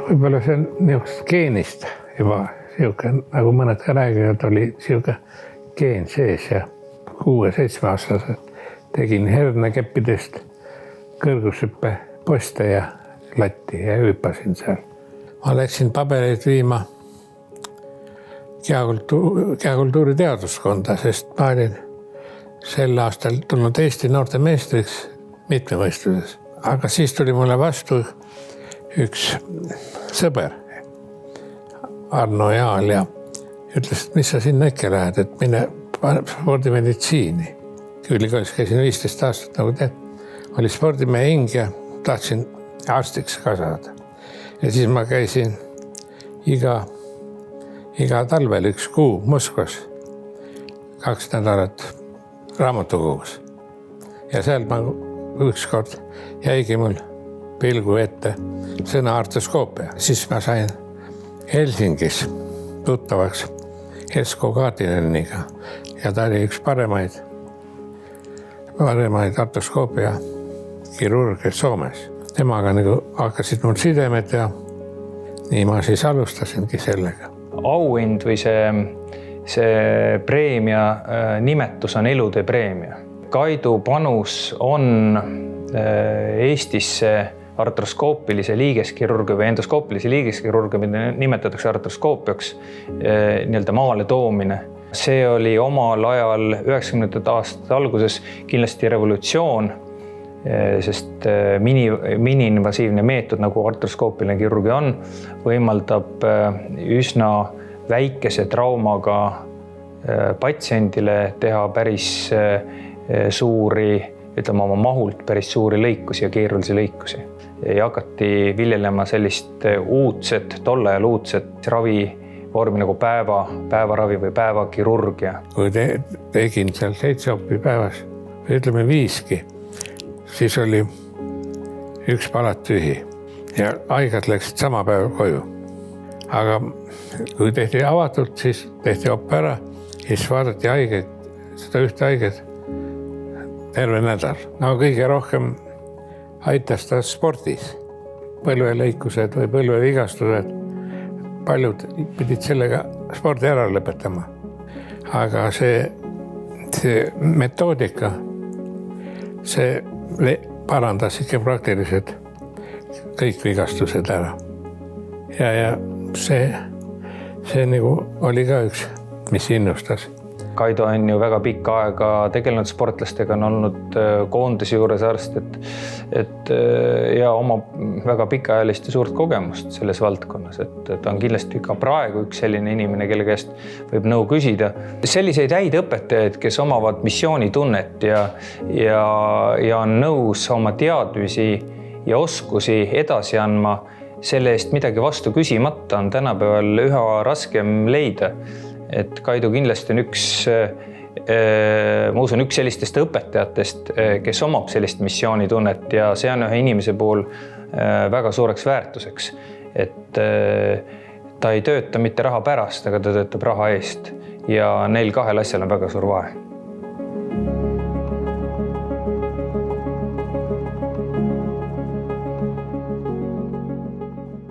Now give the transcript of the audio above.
Võib-olla see on niisugust geenist juba siuke, nagu mõned ka räägivad, oli siuke geen sees ja 6-7-aastaselt tegin hernekeppidest kõrgushüppe poste ja latti ja hüppasin seal. Ma läksin pabereid viima kehakultuuri teaduskonda, sest ma olin sel aastal tulnud Eesti noorte meistriks mitmevõistluses. Aga siis tuli mulle vastu üks sõber, Arno Jaal, ja ütles, et mis sa sinna äkki lähed, et mine spordimeditsiini. Ülikoolis käisin 15 aastat, nagu tead. Oli spordimehe hing ja tahtsin arstiks ka saada. Ja siis ma käisin iga talvel 1 kuu Moskvas, 2 nädalat raamatukogus. Ja seal ma ükskord jäigi mul pilgu ette sõna artroskoopia. Siis ma sain Helsingis tuttavaks Esko Kaatineniga ja ta oli üks paremaid artroskoopia kirurge Soomes. Temaga nagu hakkasid mul sidemed ja nii ma siis alustasingi sellega. Auhind või see preemia nimetus on elude preemia. Kaidu panus on Eestisse artroskoopilise liigeskirurgi või endoskoopilise liigeskirurgi, mida nimetatakse artroskoopiaks, nii-öelda maale toomine. See oli omal ajal 90. aastate alguses kindlasti revolutsioon, sest mini-invasiivne meetod, nagu artroskoopiline kirurgi on, võimaldab üsna väikese traumaga patsiendile teha päris suuri, ütleme oma mahult päris suuri lõikusi ja keerulisi lõikusi. Ja hakati viljelema sellist tolle ajal uudset ravivormi nagu päevaravi või päevakirurgia. Kui tegin seal 7 oppi päevas, ütleme 5-ki, siis oli 1 palat tühi ja haigad läksid sama päev koju. Aga kui tehti avatult, siis tehti opp ära ja siis vaadati haigeid, seda ühte haiget terve nädal. No kõige rohkem aitas ta spordis. Põlvelõikused või põlvevigastused. Paljud pidid sellega spordi ära lõpetama. Aga see metoodika, see parandas ikka praktiliselt kõik vigastused ära. Ja see nagu oli ka üks, mis innustas. Kaido on ju väga pikka aega tegelenud sportlastega, on olnud koondise juures arst, ja oma väga pikaajalist ja suurt kogemust selles valdkonnas. Et on kindlasti ka praegu üks selline inimene, kelle käest võib nõu küsida. Selliseid häid õpetajaid, kes omavad missioonitunnet ja on nõus oma teadmisi ja oskusi edasi andma, selle eest midagi vastu küsimata, on tänapäeval üha raskem leida. Et Kaido kindlasti on ma usun, üks sellistest õpetajatest, kes omab sellist missioonitunnet ja see on ühe inimese puhul väga suureks väärtuseks. Et ta ei tööta mitte raha pärast, aga ta töötab raha eest ja neil 2 asjal on väga suur vahe.